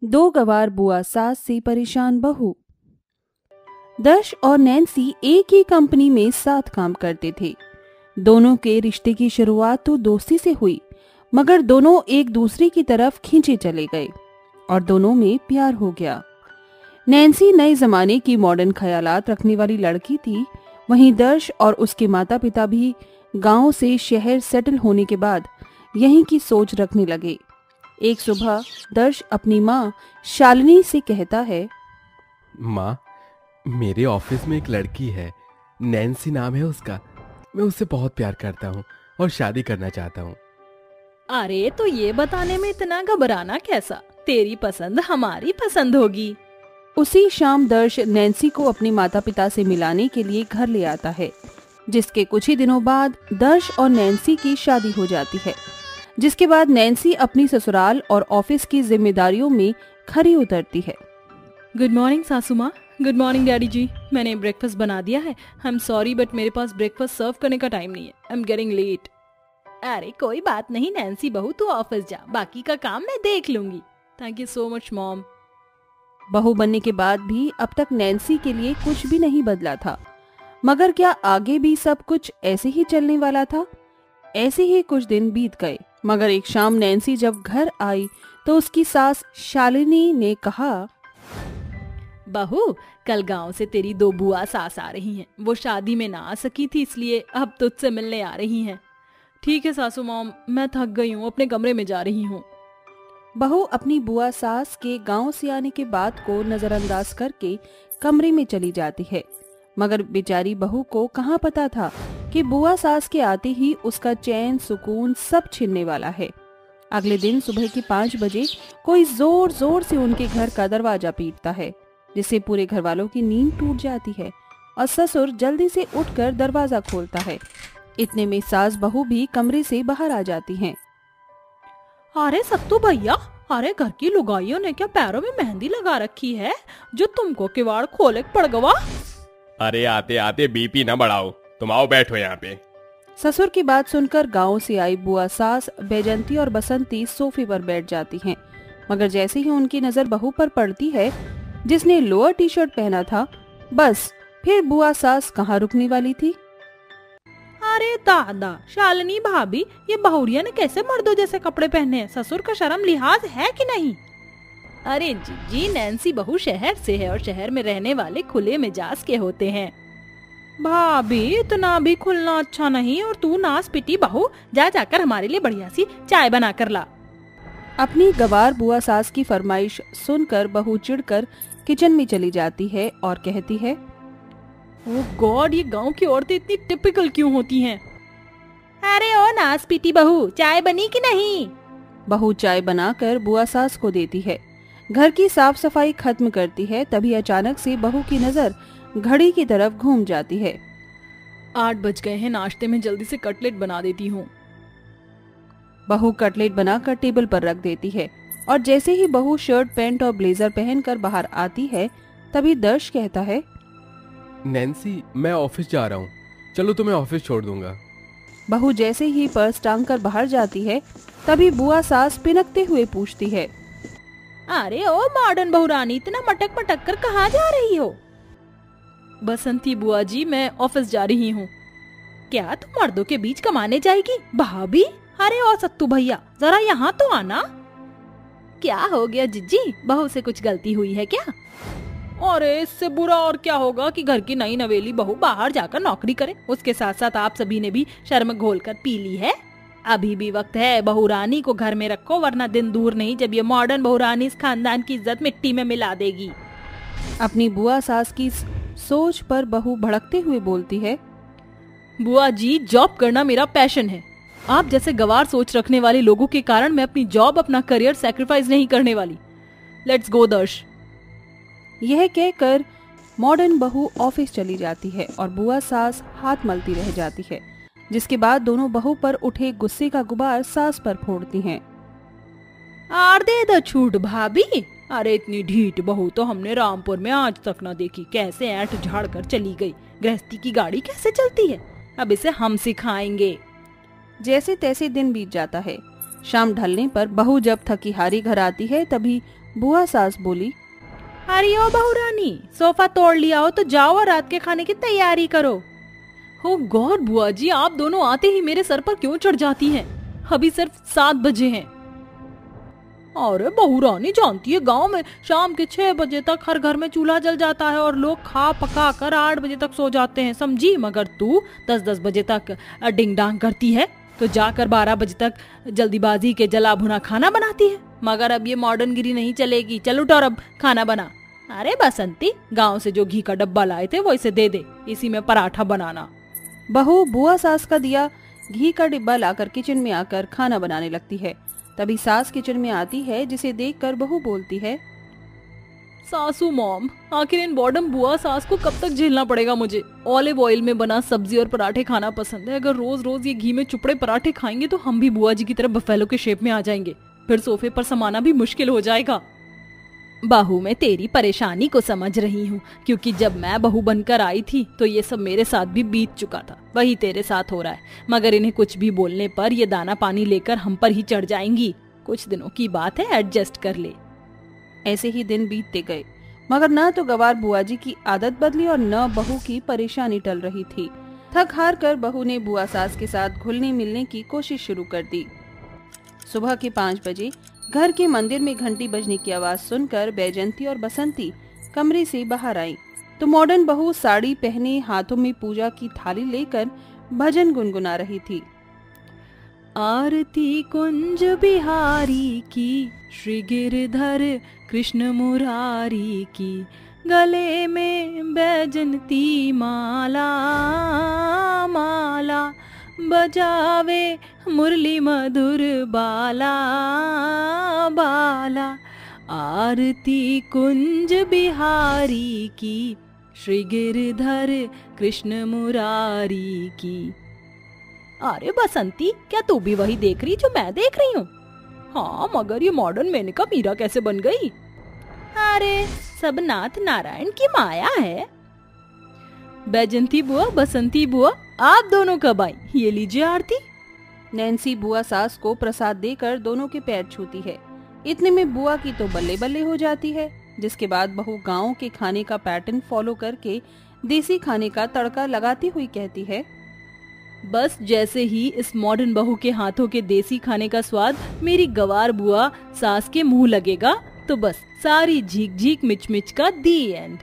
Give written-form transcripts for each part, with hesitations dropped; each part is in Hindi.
दो गवार बुआ सास से परेशान बहू। दर्श और नैन्सी एक ही कंपनी में साथ काम करते थे। दोनों के रिश्ते की शुरुआत तो दोस्ती से हुई, मगर दोनों एक दूसरे की तरफ खींचे चले गए और दोनों में प्यार हो गया। नैन्सी नए जमाने की मॉडर्न ख्यालात रखने वाली लड़की थी, वहीं दर्श और उसके माता पिता भी गांव से शहर सेटल होने के बाद यहीं की सोच रखने लगे। एक सुबह दर्श अपनी माँ शालिनी से कहता है, माँ, मेरे ऑफिस में एक लड़की है, नैन्सी नाम है उसका। मैं उससे बहुत प्यार करता हूँ और शादी करना चाहता हूँ। अरे तो ये बताने में इतना घबराना कैसा, तेरी पसंद हमारी पसंद होगी। उसी शाम दर्श नैन्सी को अपने माता पिता से मिलाने के लिए घर ले आता है, जिसके कुछ ही दिनों बाद दर्श और नैन्सी की शादी हो जाती है। जिसके बाद नैन्सी अपनी ससुराल और ऑफिस की जिम्मेदारियों में खरी उतरती है। गुड मॉर्निंग सासू माँ। गुड मॉर्निंग डैडी जी। मैंने ब्रेकफास्ट बना दिया है। आई एम सॉरी बट मेरे पास ब्रेकफास्ट सर्व करने का टाइम नहीं है। I am getting late. अरे कोई बात नहीं नैन्सी बहू, तू ऑफिस जा, बाकी का काम मैं देख लूंगी। Thank you so much mom. बहू बनने के बाद भी अब तक नैन्सी के लिए कुछ भी नहीं बदला था, मगर क्या आगे भी सब कुछ ऐसे ही चलने वाला था? ऐसे ही कुछ दिन बीत गए, मगर एक शाम नैन्सी जब घर आई तो उसकी सास शालिनी ने कहा, बहू, कल गांव से तेरी दो बुआ सास आ रही हैं। वो शादी में ना आ सकी थी, इसलिए अब तुझसे मिलने आ रही हैं। ठीक है सासू मॉम, मैं थक गई हूँ, अपने कमरे में जा रही हूँ। बहू अपनी बुआ सास के गांव से आने के बात को नजरअंदाज करके कमरे में चली जाती है, मगर बेचारी बहू को कहाँ पता था कि बुआ सास के आते ही उसका चैन सुकून सब छिनने वाला है। अगले दिन सुबह के 5 बजे कोई जोर जोर से उनके घर का दरवाजा पीटता है, जिससे पूरे घर वालों की नींद टूट जाती है और ससुर जल्दी से उठकर दरवाजा खोलता है। इतने में सास बहू भी कमरे से बाहर आ जाती हैं। अरे सत्तू भैया, अरे घर की लुगाइयों ने क्या पैरों में मेहंदी लगा रखी है जो तुमको किवाड़ खोले पड़ गवा। अरे आते आते बीपी न बढ़ाओ, तुम आओ बैठो यहाँ पे। ससुर की बात सुनकर गांव से आई बुआ सास बैजंती और बसंती सोफे पर बैठ जाती हैं, मगर जैसे ही उनकी नजर बहू पर पड़ती है जिसने लोअर टी शर्ट पहना था, बस फिर बुआ सास कहाँ रुकने वाली थी। अरे दादा, शालिनी भाभी, ये बहुरिया ने कैसे मर्दों जैसे कपड़े पहने हैं? ससुर का शर्म लिहाज है कि नहीं? अरे जी, नैन्सी बहू शहर से है और शहर में रहने वाले खुले मिजाज के होते हैं। भाभी, इतना भी खुलना अच्छा नहीं। और तू नास पिटी बहू, जा जाकर हमारे लिए बढ़िया सी चाय बना कर ला। अपनी गवार बुआ सास की फरमाइश सुनकर बहू चिढ़कर किचन में चली जाती है और कहती है, ओह गॉड, ये गांव की औरतें इतनी टिपिकल क्यों होती हैं? अरे ओ नास पिटी बहू, चाय बनी कि नहीं? बहू चाय बनाकर बुआ सास को देती है, घर की साफ सफाई खत्म करती है। तभी अचानक से बहू की नजर घड़ी की तरफ घूम जाती है। 8 बज गए हैं, नाश्ते में जल्दी से कटलेट बना देती हूँ। बहू कटलेट बनाकर टेबल पर रख देती है और जैसे ही बहू शर्ट पैंट और ब्लेजर पहनकर बाहर आती है, तभी दर्श कहता है, नैन्सी, मैं ऑफिस जा रहा हूँ, चलो तुम्हें ऑफिस छोड़ दूंगा। बहू जैसे ही पर्स टांग कर बाहर जाती है, तभी बुआ सास पिनकते हुए पूछती है, अरे ओ मॉडर्न बहुरानी, इतना मटक मटक कर कहाँ जा रही हो? बसंती बुआ जी, मैं ऑफिस जा रही हूँ। क्या तुम मर्दों के बीच कमाने जाएगी? भाभी, अरे ओ सत्तू भैया, जरा यहाँ तो आना। क्या हो गया जिज्जी, बहू से कुछ गलती हुई है क्या? अरे इससे बुरा और क्या होगा कि घर की नई नवेली बहू बाहर जाकर नौकरी करे। उसके साथ साथ आप सभी ने भी शर्म घोल कर पी ली है। अभी भी वक्त है, बहुरानी को घर में रखो, वरना दिन दूर नहीं जब ये मॉडर्न बहुरानी इस खानदान की इज्जत मिट्टी में मिला देगी। अपनी बुआ सास की सोच पर बहू भड़कते हुए बोलती है, बुआ जी, जॉब करना मेरा पैशन है। आप जैसे गवार सोच रखने वाले लोगों के कारण मैं अपनी जॉब, अपना करियर सैक्रिफाइस नहीं करने वाली। लेट्स गो दर्श। यह कहकर मॉडर्न बहू ऑफिस चली जाती है और बुआ सास हाथ मलती रह जाती है, जिसके बाद दोनों बहू पर उठे गुस्से का गुबार सास पर फोड़ती हैं। आर दे दो छूट भाभी। अरे इतनी ढीठ बहू तो हमने रामपुर में आज तक न देखी। कैसे ऐंठ झाड़ कर चली गई। गृहस्थी की गाड़ी कैसे चलती है, अब इसे हम सिखाएंगे। जैसे तैसे दिन बीत जाता है। शाम ढलने पर बहू जब थकी हारी घर आती है, तभी बुआ सास बोली, अरे ओ बहू रानी, सोफा तोड़ लिया हो तो जाओ और रात के खाने की तैयारी करो। हो गॉड बुआ जी, आप दोनों आते ही मेरे सर पर क्यों चढ़ जाती हैं? अभी सिर्फ 7 बजे हैं। अरे बहू रानी जानती है, गांव में शाम के 6 बजे तक हर घर में चूल्हा जल जाता है और लोग खा पका कर 8 बजे तक सो जाते हैं, समझी? मगर तू 10-10 बजे तक डिंग डांग करती है तो जाकर 12 बजे तक जल्दीबाजी के जला भुना खाना बनाती है। मगर अब ये मॉडर्न गिरी नहीं चलेगी, चल उठ और अब खाना बना। अरे बसंती, गांव से जो घी का डब्बा लाए थे वो इसे दे दे, इसी में पराठा बनाना। बहू बुआ सास का दिया घी का डिब्बा लाकर किचन में आकर खाना बनाने लगती है। तभी सास किचन में आती है, जिसे देखकर बहू बोलती है, सासू मॉम, आखिर इन बॉडम बुआ सास को कब तक झेलना पड़ेगा मुझे? ऑलिव ऑयल में बना सब्जी और पराठे खाना पसंद है। अगर रोज रोज ये घी में चुपड़े पराठे खाएंगे तो हम भी बुआ जी की तरह बफेलो के शेप में आ जाएंगे, फिर सोफे पर समाना भी मुश्किल हो जाएगा। बहू, मैं तेरी परेशानी को समझ रही हूँ, क्योंकि जब मैं बहू बनकर आई थी तो ये सब मेरे साथ भी बीत चुका था। वही तेरे साथ हो रहा है, मगर इन्हें कुछ भी बोलने पर ये दाना पानी लेकर हम पर ही चढ़ जाएंगी। कुछ दिनों की बात है, एडजस्ट कर ले। ऐसे ही दिन बीतते गए, मगर न तो गवार बुआ जी की आदत बदली और न बहू की परेशानी टल रही थी। थक हार कर बहू ने बुआ सास के साथ घुलने मिलने की कोशिश शुरू कर दी। सुबह के 5 बजे घर के मंदिर में घंटी बजने की आवाज सुनकर बैजंती और बसंती कमरे से बाहर आई तो मॉडर्न बहू साड़ी पहने हाथों में पूजा की थाली लेकर भजन गुनगुना रही थी। आरती कुंज बिहारी की, श्री गिरधर कृष्ण मुरारी की, गले में बैजंती माला माला, बजावे मुरली मधुर बाला बाला। आरती कुंज बिहारी की, श्री गिरधर कृष्ण मुरारी की। अरे बसंती, क्या तू भी वही देख रही जो मैं देख रही हूँ? हाँ, मगर ये मॉडर्न मेनका मीरा कैसे बन गई? अरे सब नाथ नारायण की माया है। बैजंती बुआ, बसंती बुआ, आप दोनों कब आई? ये लीजिए आरती। नैन्सी बुआ सास को प्रसाद देकर दोनों के पैर छूती है। इतने में बुआ की तो बल्ले बल्ले हो जाती है, जिसके बाद बहू गांव के खाने का पैटर्न फॉलो करके देसी खाने का तड़का लगाती हुई कहती है, बस जैसे ही इस मॉडर्न बहू के हाथों के देसी खाने का स्वाद मेरी गवार बुआ सास के मुंह लगेगा तो बस सारी झीक झीक मिच मिच का दी एंड।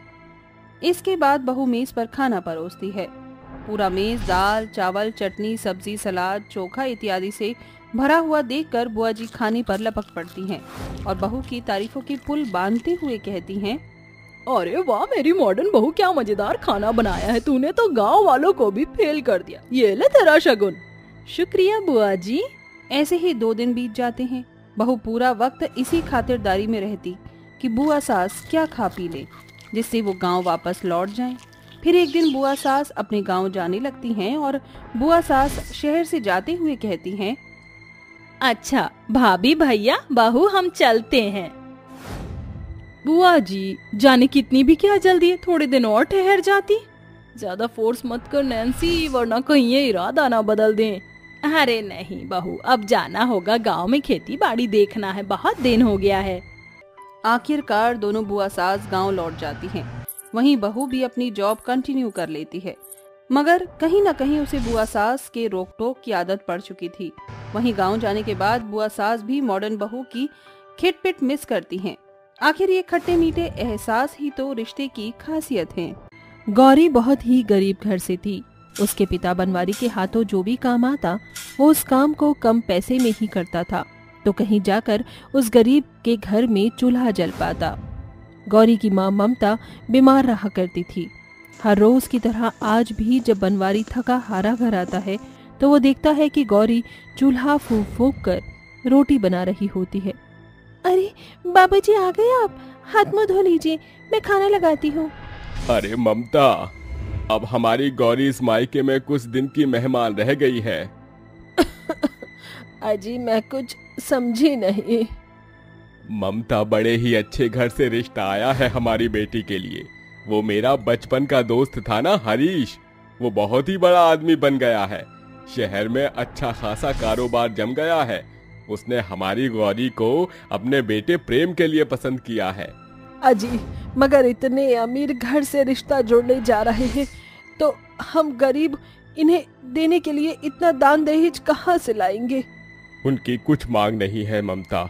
इसके बाद बहू मेज पर खाना परोसती है। पूरा मेज दाल चावल चटनी सब्जी सलाद चोखा इत्यादि से भरा हुआ देखकर बुआ जी खाने पर लपक पड़ती हैं और बहू की तारीफों की पुल बांधते हुए कहती हैं, अरे वाह मेरी मॉडर्न बहू, क्या मजेदार खाना बनाया है तूने, तो गांव वालों को भी फेल कर दिया। ये ले तेरा शगुन। शुक्रिया बुआ जी। ऐसे ही 2 दिन बीत जाते हैं। बहू पूरा वक्त इसी खातिरदारी में रहती कि बुआ सास क्या खा पी ले, जिससे वो गांव वापस लौट जाएं। फिर एक दिन बुआ सास अपने गांव जाने लगती हैं और बुआ सास शहर से जाते हुए कहती हैं, अच्छा भाभी भैया बहू हम चलते हैं। बुआ जी, जाने की इतनी भी क्या जल्दी है, थोड़े दिन और ठहर जाती। ज्यादा फोर्स मत कर नैन्सी, वरना कहीं ये इरादा ना बदल दें। अरे नहीं बहू, अब जाना होगा, गांव में खेती बाड़ी देखना है, बहुत दिन हो गया है। आखिरकार दोनों बुआ सास गांव लौट जाती हैं। वहीं बहू भी अपनी जॉब कंटिन्यू कर लेती है, मगर कहीं न कहीं उसे बुआ सास के रोक टोक की आदत पड़ चुकी थी। वहीं गांव जाने के बाद बुआ सास भी मॉडर्न बहू की खिटपिट मिस करती हैं। आखिर ये खट्टे मीठे एहसास ही तो रिश्ते की खासियत है। गौरी बहुत ही गरीब घर से थी। उसके पिता बनवारी के हाथों जो भी काम आता वो उस काम को कम पैसे में ही करता था, तो कहीं जाकर उस गरीब के घर में चूल्हा जल पाता। गौरी की माँ ममता बीमार रहा करती थी। हर रोज की तरह आज भी जब बनवारी थका हारा घर आता है तो वो देखता है कि गौरी चूल्हा फूंक फूंक कर रोटी बना रही होती है। अरे बाबूजी आ गए आप, हाथ मुंह धो लीजिए, मैं खाना लगाती हूँ। अरे ममता, अब हमारी गौरी इस मायके में कुछ दिन की मेहमान रह गई है। अजी मैं कुछ समझी नहीं। ममता, बड़े ही अच्छे घर से रिश्ता आया है हमारी बेटी के लिए। वो मेरा बचपन का दोस्त था ना हरीश, वो बहुत ही बड़ा आदमी बन गया है। शहर में अच्छा खासा कारोबार जम गया है। उसने हमारी गौरी को अपने बेटे प्रेम के लिए पसंद किया है। अजी, मगर इतने अमीर घर से रिश्ता जोड़ने जा रहे हैं तो हम गरीब इन्हें देने के लिए इतना दान दहेज कहाँ से लाएंगे? उनकी कुछ मांग नहीं है ममता।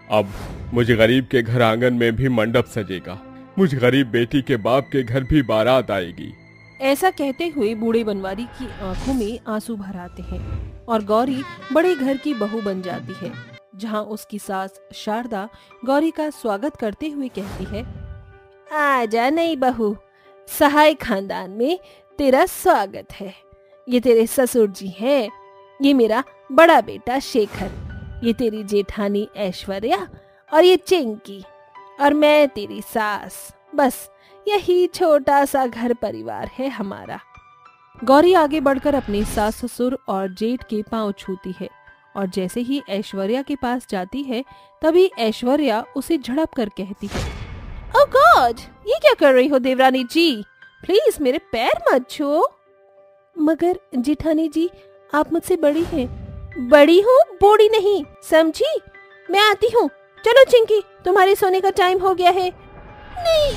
अब मुझ गरीब के घर आंगन में भी मंडप सजेगा, मुझ गरीब बेटी के बाप के घर भी बारात आएगी। ऐसा कहते हुए बूढ़े बनवारी की आंखों में आंसू भर आते हैं और गौरी बड़े घर की बहू बन जाती है, जहां उसकी सास शारदा गौरी का स्वागत करते हुए कहती है, आजा नई बहू, सहाय खानदान में तेरा स्वागत है। ये तेरे ससुर जी हैं, ये मेरा बड़ा बेटा शेखर, ये तेरी जेठानी ऐश्वर्या और ये चिंकी और मैं तेरी सास। बस यही छोटा सा घर परिवार है हमारा। गौरी आगे बढ़कर अपने सास ससुर और जेठ के पांव छूती है और जैसे ही ऐश्वर्या के पास जाती है तभी ऐश्वर्या उसे झड़प कर कहती है, ओह गॉड, ये क्या कर रही हो देवरानी जी? प्लीज मेरे पैर मत छुओ। मगर जेठानी जी, आप मुझसे बड़ी हैं। बड़ी हूँ, बूढ़ी नहीं, समझी? मैं आती हूँ। चलो चिंकी, तुम्हारे सोने का टाइम हो गया है। नहीं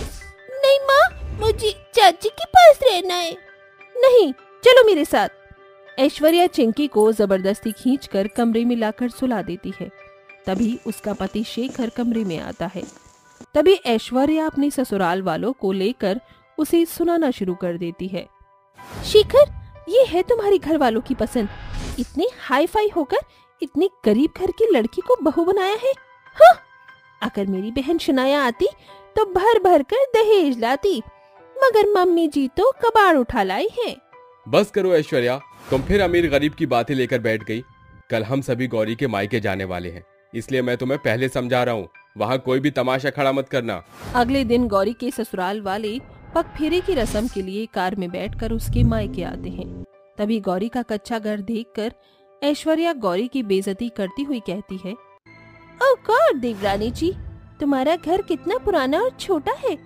नहीं माँ, मुझे चाची के पास रहना है। नहीं, चलो मेरे साथ। ऐश्वर्या चिंकी को जबरदस्ती खींचकर कमरे में लाकर सुला देती है। तभी उसका पति शेखर कमरे में आता है। तभी ऐश्वर्या अपने ससुराल वालों को लेकर उसे सुनाना शुरू कर देती है। शेखर, ये है तुम्हारी घर वालों की पसंद। इतने हाई फाई होकर इतनी गरीब घर की लड़की को बहू बनाया है। हाँ, अगर मेरी बहन शनाया आती तो भर भर कर दहेज लाती, मगर मम्मी जी तो कबाड़ उठा लाई है। बस करो ऐश्वर्या, तुम फिर अमीर गरीब की बातें लेकर बैठ गई। कल हम सभी गौरी के मायके जाने वाले हैं, इसलिए मैं तुम्हें पहले समझा रहा हूँ, वहाँ कोई भी तमाशा खड़ा मत करना। अगले दिन गौरी के ससुराल वाले पग फेरे की रस्म के लिए कार में बैठकर उसके मायके आते हैं। तभी गौरी का कच्चा घर देखकर ऐश्वर्या गौरी की बेइज्जती करती हुई कहती है, ओह गॉड देवरानी जी, तुम्हारा घर कितना पुराना और छोटा है।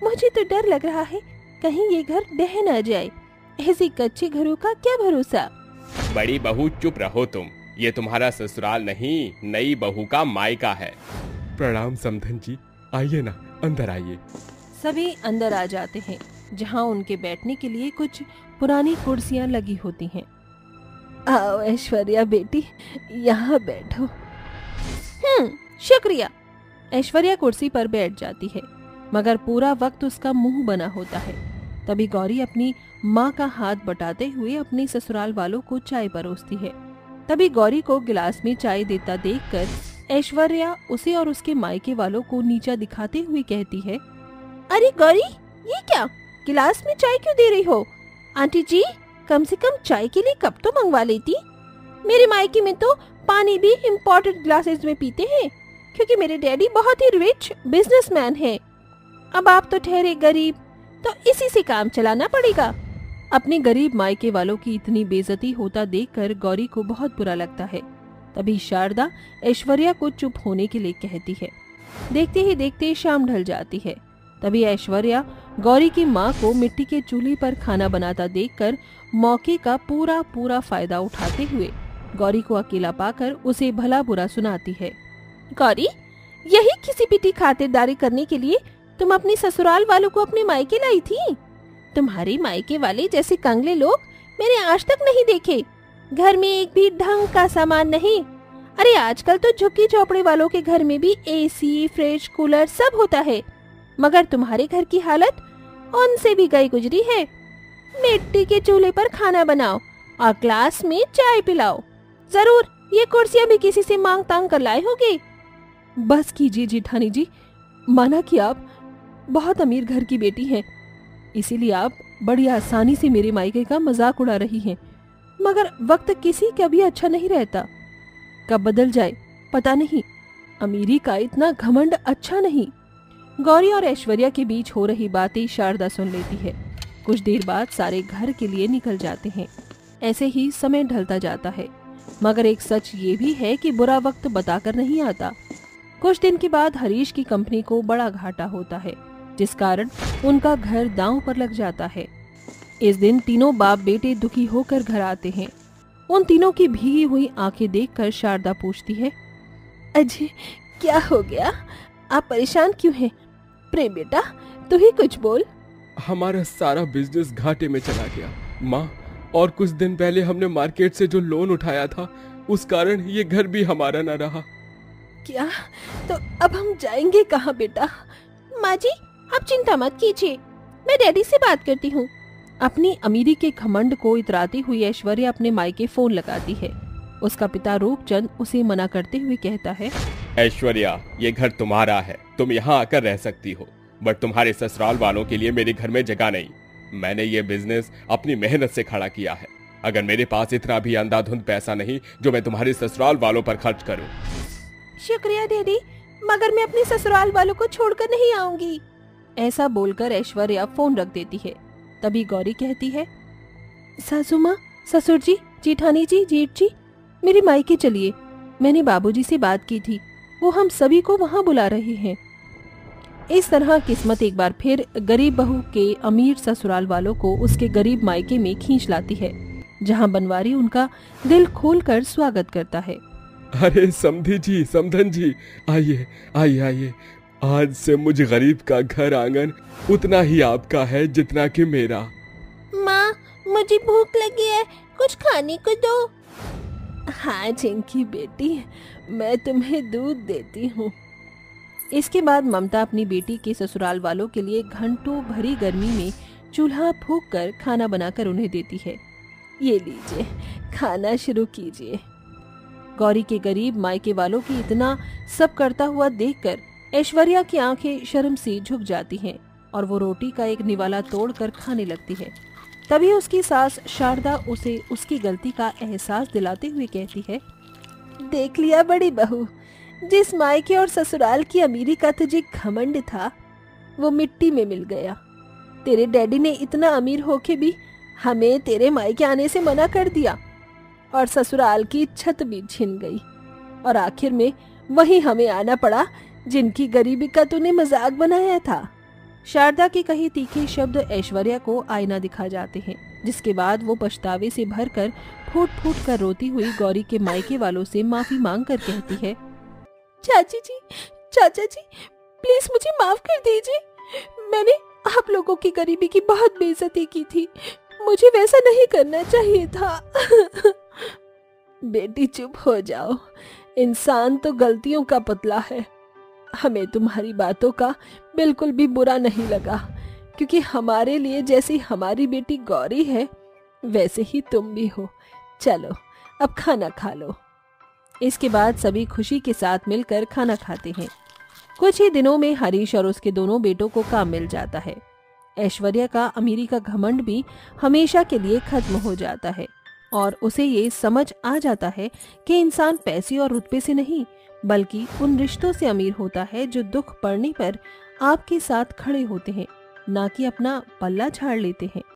मुझे तो डर लग रहा है कहीं ये घर ढह न जाए। ऐसे कच्चे घरों का क्या भरोसा। बड़ी बहू चुप रहो तुम, ये तुम्हारा ससुराल नहीं, नई बहू का मायका है। प्रणाम समधन जी, आइए ना, अंदर आइए। सभी अंदर आ जाते हैं, जहां उनके बैठने के लिए कुछ पुरानी कुर्सियां लगी होती हैं। आओ ऐश्वर्या बेटी, यहाँ बैठो। शुक्रिया। ऐश्वर्या कुर्सी पर बैठ जाती है, मगर पूरा वक्त उसका मुंह बना होता है। तभी गौरी अपनी माँ का हाथ बटाते हुए अपने ससुराल वालों को चाय परोसती है। तभी गौरी को गिलास में चाय देता देखकर ऐश्वर्या उसे और उसके मायके वालों को नीचा दिखाते हुए कहती है, अरे गौरी, ये क्या, गिलास में चाय क्यों दे रही हो? आंटी जी, कम से कम चाय के लिए कप तो मंगवा लेती। मेरे मायके में तो पानी भी इम्पोर्टेड ग्लासेस में पीते हैं, क्योंकि मेरे डैडी बहुत ही रिच बिजनेसमैन हैं। अब आप तो ठहरे गरीब, तो इसी से काम चलाना पड़ेगा। अपने गरीब मायके वालों की इतनी बेइज्जती होता देखकर गौरी को बहुत बुरा लगता है। तभी शारदा ऐश्वर्या को चुप होने के लिए कहती है। देखते ही देखते शाम ढल जाती है। तभी ऐश्वर्या गौरी की माँ को मिट्टी के चूल्हे पर खाना बनाता देखकर मौके का पूरा फायदा उठाते हुए गौरी को अकेला पाकर उसे भला बुरा सुनाती है। गौरी, यही किसी पिटी खातिरदारी करने के लिए तुम अपने ससुराल वालों को अपने मायके लाई थी? तुम्हारे मायके वाले जैसे कंगले लोग मैंने आज तक नहीं देखे। घर में एक भी ढंग का सामान नहीं। अरे आजकल तो झुग्गी झोपड़ी वालों के घर में भी एसी, फ्रिज, कूलर सब होता है, मगर तुम्हारे घर की हालत उनसे भी गई गुजरी है। मिट्टी के चूल्हे पर खाना बनाओ और ग्लास में चाय पिलाओ। जरूर ये कुर्सियां भी किसी से मांग तांग कर लाए होगे। बस कीजिए जेठानी जी, माना कि आप बहुत अमीर घर की बेटी हैं, इसीलिए आप बड़ी आसानी से मेरे मायके का मजाक उड़ा रही हैं, मगर वक्त किसी का भी अच्छा नहीं रहता। कब बदल जाए पता नहीं। अमीरी का इतना घमंड अच्छा नहीं। गौरी और ऐश्वर्या के बीच हो रही बातें शारदा सुन लेती है। कुछ देर बाद सारे घर के लिए निकल जाते हैं। ऐसे ही समय ढलता जाता है, मगर एक सच ये भी है कि बुरा वक्त बताकर नहीं आता। कुछ दिन के बाद हरीश की कंपनी को बड़ा घाटा होता है, जिस कारण उनका घर दांव पर लग जाता है। इस दिन तीनों बाप बेटे दुखी होकर घर आते हैं। उन तीनों की भीगी हुई आंखें देखकर शारदा पूछती है, अजय, क्या हो गया? आप परेशान क्यों हैं? प्रेम बेटा, तू ही कुछ बोल। हमारा सारा बिजनेस घाटे में चला गया माँ, और कुछ दिन पहले हमने मार्केट से जो लोन उठाया था उस कारण ये घर भी हमारा न रहा। क्या? तो अब हम जाएंगे कहाँ बेटा? माँ जी, आप चिंता मत कीजिए, मैं डैडी से बात करती हूँ। अपनी अमीरी के घमंड को इतराती हुई ऐश्वर्या अपने मायके फोन लगाती है। उसका पिता रूपचंद उसे मना करते हुए कहता है, ऐश्वर्या, ये घर तुम्हारा है, तुम यहाँ आकर रह सकती हो, बट तुम्हारे ससुराल वालों के लिए मेरे घर में जगह नहीं। मैंने ये बिजनेस अपनी मेहनत से खड़ा किया है। अगर मेरे पास इतना भी अंधाधुंध पैसा नहीं जो मैं तुम्हारे ससुराल वालों पर खर्च करूं। शुक्रिया डैडी, मगर मैं अपने ससुराल वालों को छोड़कर नहीं आऊंगी। ऐसा बोलकर ऐश्वर्या फोन रख देती है। तभी गौरी कहती है, सासू माँ, ससुर जी, जेठानी जी, जेठ जी, मेरे मायके चलिए। मैंने बाबूजी से बात की थी, वो हम सभी को वहाँ बुला रहे हैं। इस तरह किस्मत एक बार फिर गरीब बहू के अमीर ससुराल वालों को उसके गरीब मायके में खींच लाती है, जहाँ बनवारी उनका दिल खोलकर स्वागत करता है। अरे समधी जी, समधन जी, आइए आइए आइए। आज से मुझ गरीब का घर आंगन उतना ही आपका है जितना कि मेरा। माँ, मुझे भूख लगी है, कुछ खाने को दो। हाँ चिंकी बेटी, मैं तुम्हें दूध देती हूँ। इसके बाद ममता अपनी बेटी के ससुराल वालों के लिए घंटों भरी गर्मी में चूल्हा फूंक कर खाना बनाकर उन्हें देती है। ये लीजिए, खाना शुरू कीजिए। गौरी के गरीब मायके वालों की इतना सब करता हुआ देखकर ऐश्वर्या की आंखें शर्म से झुक जाती हैं और वो रोटी का एक निवाला तोड़कर खाने लगती है। तभी उसकी सास शारदा उसे उसकी गलती का एहसास दिलाते हुए कहती है, देख लिया बड़ी बहू, जिस मायके और ससुराल की अमीरी का तुझे घमंड था वो मिट्टी में मिल गया। तेरे डैडी ने इतना अमीर होके भी हमें तेरे मायके आने से मना कर दिया और ससुराल की छत भी छिन गई, और आखिर में वही हमें आना पड़ा जिनकी गरीबी का तूने मजाक बनाया था। शारदा के कहे तीखे शब्द ऐश्वर्या को आईना दिखा जाते हैं, जिसके बाद वो पछतावे से भरकर फूट फूट कर रोती हुई गौरी के मायके वालों से माफी मांग कर कहती है, चाची जी, चाचा जी, प्लीज मुझे माफ कर दीजिए। मैंने आप लोगों की गरीबी की बहुत बेइज्जती की थी, मुझे वैसा नहीं करना चाहिए था। बेटी चुप हो जाओ, इंसान तो गलतियों का पुतला है। हमें तुम्हारी बातों का बिल्कुल भी बुरा नहीं लगा, क्योंकि हमारे लिए जैसी हमारी बेटी गौरी है वैसे ही तुम भी हो। चलो अब खाना खा लो। इसके बाद सभी खुशी के साथ मिलकर खाना खाते हैं। कुछ ही दिनों में हरीश और उसके दोनों बेटों को काम मिल जाता है। ऐश्वर्या का अमीरी का घमंड भी हमेशा के लिए खत्म हो जाता है और उसे ये समझ आ जाता है कि इंसान पैसे और रुतबे से नहीं बल्कि उन रिश्तों से अमीर होता है जो दुख पड़ने पर आपके साथ खड़े होते हैं, ना कि अपना पल्ला झाड़ लेते हैं।